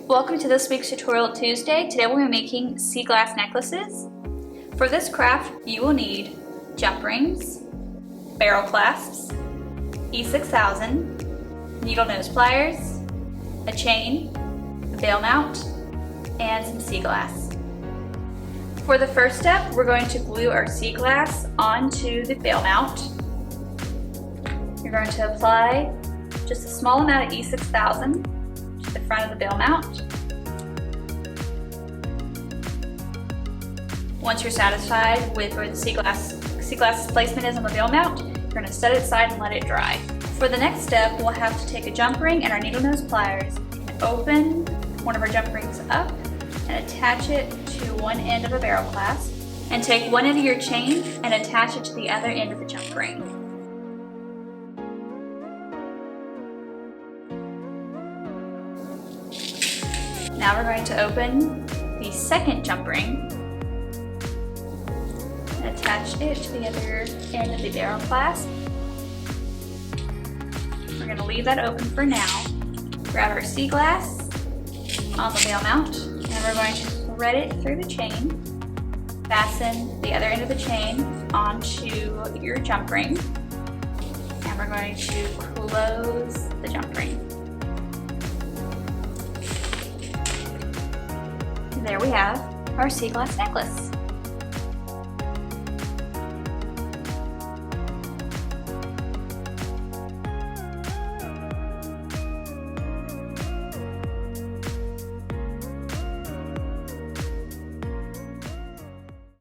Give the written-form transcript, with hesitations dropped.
Welcome to this week's tutorial Tuesday. Today we'll be making sea glass necklaces. For this craft, you will need jump rings, barrel clasps, E6000, needle nose pliers, a chain, a bail mount, and some sea glass. For the first step, we're going to glue our sea glass onto the bail mount. You're going to apply just a small amount of E6000 to the front of the bail mount. Once you're satisfied with where the sea glass placement is on the bail mount, you're going to set it aside and let it dry. For the next step, we'll have to take a jump ring and our needle nose pliers and open one of our jump rings up and attach it to one end of a barrel clasp, and take one end of your chain and attach it to the other end of the jump ring. Now we're going to open the second jump ring and attach it to the other end of the barrel clasp. We're going to leave that open for now. Grab our sea glass on the bail mount and we're going to thread it through the chain. Fasten the other end of the chain onto your jump ring and we're going to close the jump ring. There we have our sea glass necklace.